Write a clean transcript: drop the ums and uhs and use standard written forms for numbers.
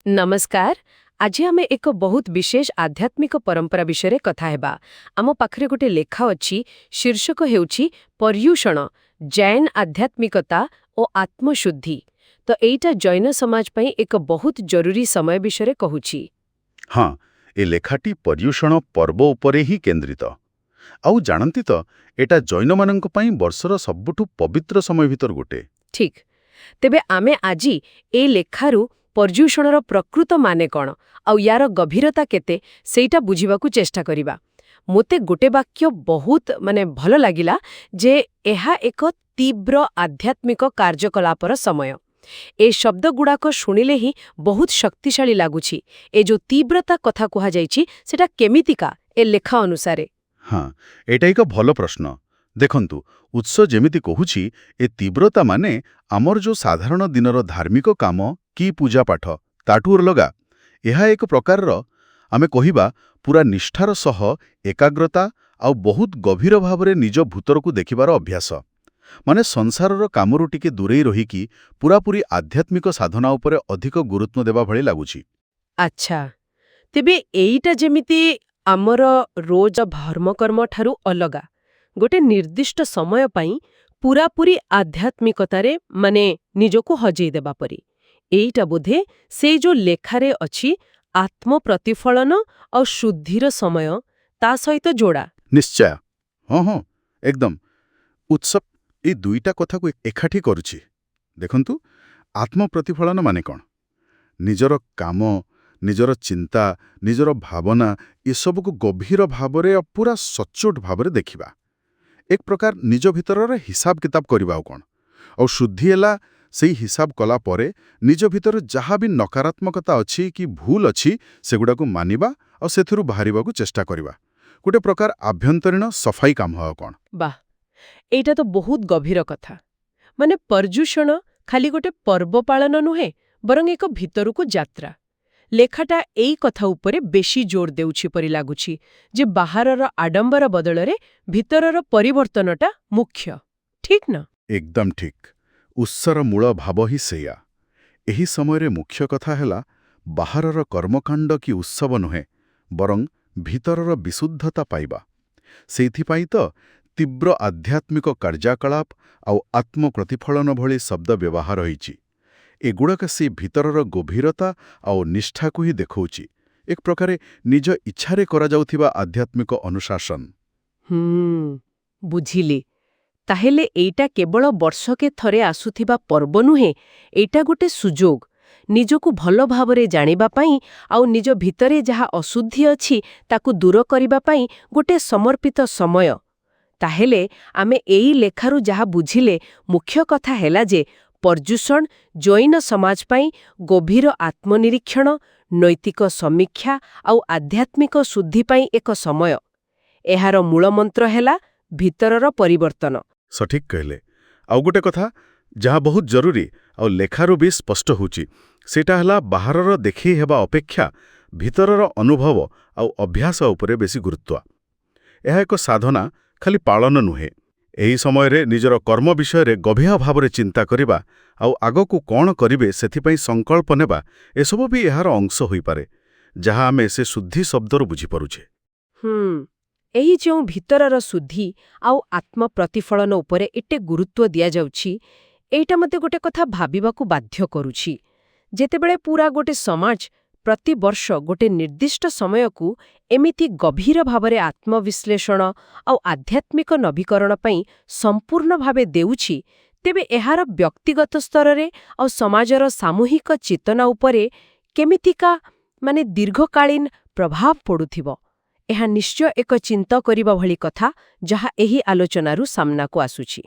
नमस्कार। आज आम एक बहुत विशेष आध्यात्मिक परंपरा विषय कथा हेबा। आम पाखरे गोटे लेखा अच्छी शीर्षक हेउची पर्युषण जैन आध्यात्मिकता और आत्मशुद्धि। तो एटा जैन समाज पई एक बहुत जरूरी समय विषय कहूची। हाँ, ए लेखाटी पर्युषण पर्व उपरे ही केन्द्रित। आउ जानती तो एटा जैनमानंक पई वर्षर सबुठु पवित्र समय भितर गोटे। ठीक। तेबे आमे आजी ए लेखारू पर्युषणर प्रकृत माने कौन आउ यार गभीरता केते सेटा बुझिबाकू चेष्टा करिबा। मोते गोटे वाक्य बहुत भल लागिला जे एहा एक तीव्र आध्यात्मिक कार्यकलापर समय। ए शब्द गुड़ाक शुणिले ही बहुत शक्तिशाली लागुछि। ए जो तीव्रता कथा कुहा जाइछि सेटा केमितिका ए लेखा अनुसारे। हाँ, एटा एक भल प्रश्न। देखंतु उत्स जेमिति कहुछि ए तीव्रता माने आमर जो साधारण दिनर धार्मिक काम की पूजा पाठ ताठू अलगा। एहा एक प्रकारर आमे कहिबा पूरा निष्ठार सह एकाग्रता आउ बहुत गभीर भावरे निज भूतरकू देखिबार अभ्यास। माने संसारर कामरू टिके दूरेई रहिकी पूरापूरी आध्यात्मिक साधना उपरे अधिक गुरुत्व देबा भଳି लाଗୁଛି। अच्छा, तेबे एईटा जेमिति आमर रोज धर्मकर्म ठारू अलगा गोटे निर्दिष्ट समय पाई पूरापूरी आध्यात्मिकतारे माने निजको हजेई देबा परी। एईटा बोधे से जो लेखारे अछि आत्म प्रतिफलन और शुद्धिर समय ता सहित जोड़ा। निश्चय। हाँ, एकदम। उत्सव ए दुईटा कथा को एकाठी करुछि। देखंतु आत्म प्रतिफलन माने कौन? निजर काम, निजर चिंता, निजर भावना ये सब को गभीर भावरे और पूरा सचोट भावरे देखिबा। एक प्रकार निज भितरर हिसाब किताब करिबा कौन। और शुद्धि एला सेही हिसाब कला परे निज भितर जहा भी नकारात्मकता अछि कि भूल अछि सेगुडा को मानिबा और सेथुरु बाहरिबा को चेष्टा करिबा। गोटे प्रकार आभ्यंतरीण सफाई काम हो कौन। वाह, एटा तो बहुत गभीर कथा। माने पर्युषण खाली गोटे पर्व पालन नुहे बरং एक भितरकू यात्रा। लेखाटा एई कथा उपरे बेशी जोर देउछि परि लागुछि जे बाहरर आडंबर बदलरे भितरर परिवर्तनटा मुख्य। ठीक न? एकदम ठीक। उत्सर मूल भाव ही सेया। एही समयरे मुख्य कथा हैला बाहरर कर्मकांड की उत्सव नुहे बरং भितरर विशुद्धता पाइबा। सेइथिपाई तो तीव्र आध्यात्मिक कार्यकलाप आउ आत्मप्रतिफलन भଳି शब्द व्यवहार होइछि। एगुड़ाक से भितरर गभीरता आउ निष्ठा को ही देखौछि। एक प्रकारे निज इच्छारे करा जाउथिबा आध्यात्मिक अनुशासन। बुझिली। ताहेले एइटा केवल वर्षके थरे आसुथिबा पर्व नुहे, एइटा गोटे सुजोग निजको भल भावरे जानिबा पाई आउ निज भितरे जहा अशुद्धि अछि ताकू दूर करिबा पाई गोटे समर्पित समय। ताहेले आमे एई लेखारू जहा बुझिले मुख्य कथा हेला जे पर्युषण जैन समाज पाई गभीर आत्मनिरीक्षण, नैतिक समीक्षा आउ आध्यात्मिक शुद्धि पाई एक समय। एहार मूलमंत्र हेला भितरर परिवर्तन। सठिक कहले। आउ गोटे कथा जहाँ बहुत जरूरी और लेखारू भी स्पष्ट होची सेटा हला बाहरर देखी हेबा अपेक्षा भितरर अनुभव आउ अभ्यास उपरे बेसी गुरुत्व। यह एक साधना खाली पालन नुहे। एही समयरे निजर कर्म विषय गभीर भावरे चिंता करिबा आउ आगकू कौन करिबे सेथिपाई संकल्प नेबा एसबु भी एहार अंश होई पारे जहाँ आमे से शुद्धि शब्दर बुझी परुछे। एही जो भितरर शुद्धि आउ आत्म प्रतिफलन उपरे एटे गुरुत्व दिया जाउछि एइटा मते गोटे कथा भाबिबाकू बाध्य करुछि। जेतेबेले पूरा गोटे समाज प्रति वर्ष गोटे निर्दिष्ट समयकू एमिति गभीर भावरे आत्मविश्लेषण आउ आध्यात्मिक नवीकरण पई संपूर्ण भावे देउछि तेबे एहार व्यक्तिगत स्तररे आउ समाजर सामूहिक चेतना उपरे केमितिका माने दीर्घकालीन प्रभाव पडुथिबो एहा निश्चय एक चिंता करिबा भली कथा जहा एही आलोचनारू सामनाकू आसुछि।